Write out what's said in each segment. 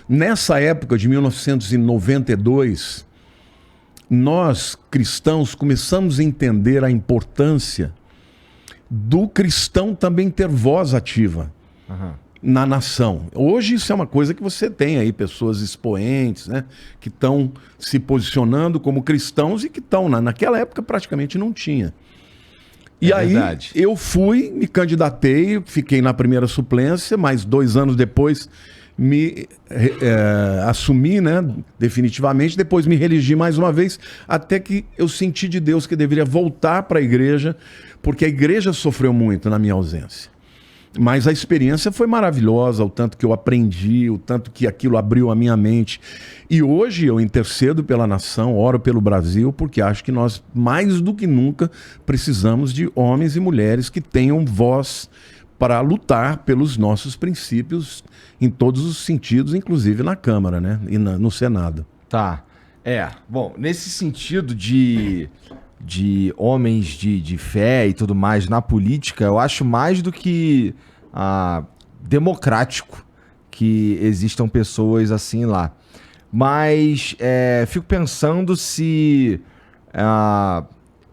Nessa época de 1992, nós, cristãos, começamos a entender a importância do cristão também ter voz ativa na nação. Hoje isso é uma coisa que você tem aí, pessoas expoentes, né, que estão se posicionando como cristãos e que estão, naquela época praticamente não tinha. E aí verdade. eu fui, me candidatei, fiquei na primeira suplência, mas 2 anos depois me assumi, né, definitivamente, depois me religi mais uma vez, até que eu senti de Deus que eu deveria voltar para a igreja, porque a igreja sofreu muito na minha ausência. Mas a experiência foi maravilhosa, o tanto que eu aprendi, o tanto que aquilo abriu a minha mente. E hoje eu intercedo pela nação, oro pelo Brasil, porque acho que nós, mais do que nunca, precisamos de homens e mulheres que tenham voz para lutar pelos nossos princípios em todos os sentidos, inclusive na Câmara, né? E no Senado. Tá. Bom, nesse sentido de homens de fé e tudo mais na política, eu acho mais do que democrático que existam pessoas assim lá. Mas fico pensando se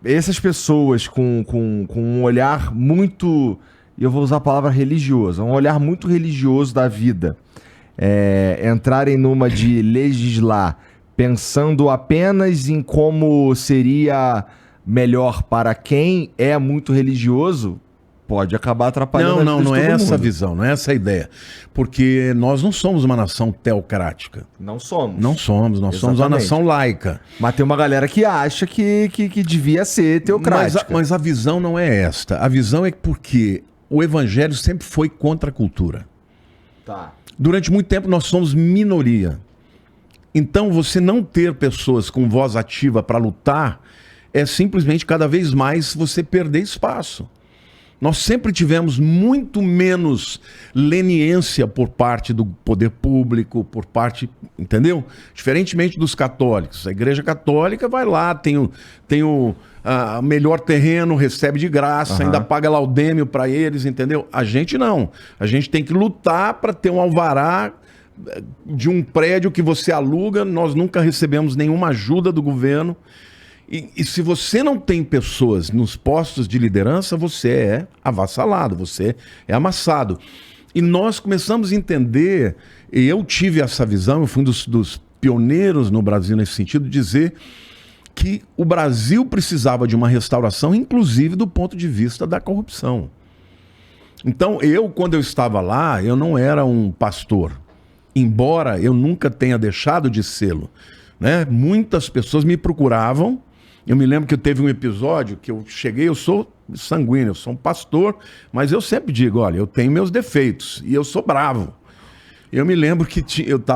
essas pessoas com um olhar muito, e eu vou usar a palavra religioso, um olhar muito religioso da vida, entrarem numa de legislar pensando apenas em como seria melhor para quem é muito religioso, pode acabar atrapalhando a vida de Não todo é essa a mundo. visão, não é essa a ideia. Porque nós não somos uma nação teocrática. Não somos. Não somos, nós somos uma nação laica. Mas tem uma galera que acha que devia ser teocrática. Mas a visão não é esta. A visão é porque o evangelho sempre foi contra a cultura. Tá. Durante muito tempo nós somos minoria. Então você não ter pessoas com voz ativa para lutar é simplesmente cada vez mais você perder espaço. Nós sempre tivemos muito menos leniência por parte do poder público, por parte, entendeu? Diferentemente dos católicos. A Igreja Católica vai lá, tem o melhor terreno, recebe de graça, ainda paga laudêmio para eles, entendeu? A gente não. A gente tem que lutar para ter um alvará de um prédio que você aluga. Nós nunca recebemos nenhuma ajuda do governo. E se você não tem pessoas nos postos de liderança, você é avassalado, você é amassado. E nós começamos a entender, e eu tive essa visão, eu fui um dos pioneiros no Brasil nesse sentido, dizer que o Brasil precisava de uma restauração, inclusive do ponto de vista da corrupção. Então, quando eu estava lá, eu não era um pastor. Embora eu nunca tenha deixado de sê-lo, né? Muitas pessoas me procuravam. Eu me lembro que teve um episódio que eu cheguei, eu sou sanguíneo, eu sou um pastor, mas eu sempre digo, olha, eu tenho meus defeitos e eu sou bravo. Eu me lembro que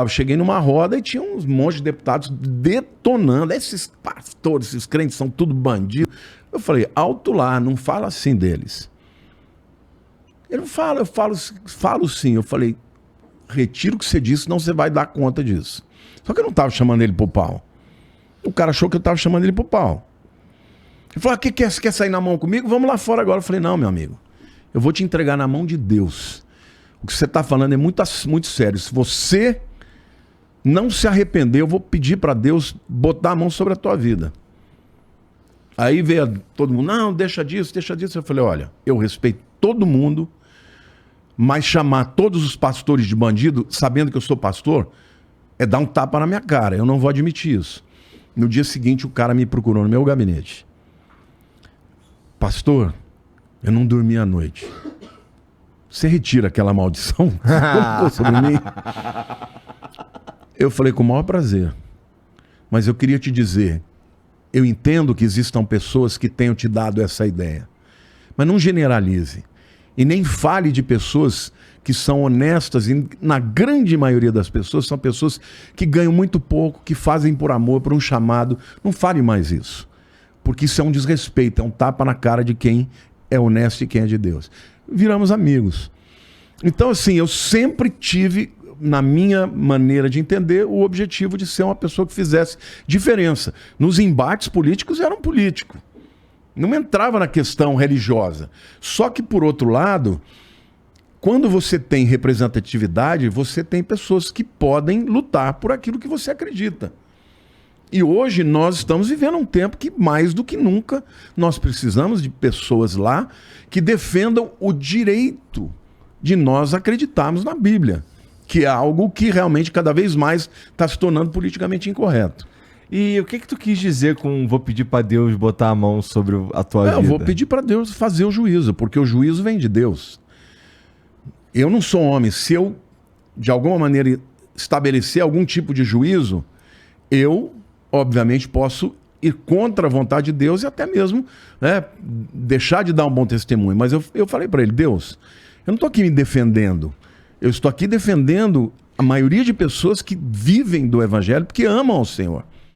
cheguei numa roda e tinha uns monte de deputados detonando. Esses pastores, esses crentes são tudo bandidos. Eu falei, alto lá, não fala assim deles. Ele fala, eu falo sim. Eu falei, retiro o que você disse, senão você vai dar conta disso. Só que eu não estava chamando ele pro pau. O cara achou que eu estava chamando ele pro pau. Ele falou, você quer sair na mão comigo? Vamos lá fora agora. Eu falei, não, meu amigo, eu vou te entregar na mão de Deus. O que você está falando é muito, muito sério. Se você não se arrepender, eu vou pedir para Deus botar a mão sobre a tua vida. Aí veio todo mundo, não, deixa disso, deixa disso. Eu falei, olha, eu respeito todo mundo, mas chamar todos os pastores de bandido, sabendo que eu sou pastor, é dar um tapa na minha cara. Eu não vou admitir isso. No dia seguinte, o cara me procurou no meu gabinete. Pastor, eu não dormi à noite. Você retira aquela maldição que você colocou sobre mim? Eu falei, com o maior prazer. Mas eu queria te dizer, eu entendo que existam pessoas que tenham te dado essa ideia. Mas não generalize. E nem fale de pessoas que são honestas, e na grande maioria das pessoas são pessoas que ganham muito pouco, que fazem por amor, por um chamado. Não fale mais isso. Porque isso é um desrespeito, é um tapa na cara de quem é honesto e quem é de Deus. Viramos amigos. Então, assim, eu sempre tive, na minha maneira de entender, o objetivo de ser uma pessoa que fizesse diferença. Nos embates políticos, era um político. Não entrava na questão religiosa. Só que, por outro lado, quando você tem representatividade, você tem pessoas que podem lutar por aquilo que você acredita. E hoje nós estamos vivendo um tempo que, mais do que nunca, nós precisamos de pessoas lá que defendam o direito de nós acreditarmos na Bíblia, que é algo que realmente cada vez mais está se tornando politicamente incorreto. E o que tu quis dizer com vou pedir para Deus botar a mão sobre a tua vida? Eu vou pedir para Deus fazer o juízo, porque o juízo vem de Deus. Eu não sou homem. Se eu, de alguma maneira, estabelecer algum tipo de juízo, eu, obviamente, posso ir contra a vontade de Deus e até mesmo, né, deixar de dar um bom testemunho. Mas eu falei para ele, Deus, eu não estou aqui me defendendo. Eu estou aqui defendendo a maioria de pessoas que vivem do Evangelho porque amam ao Senhor.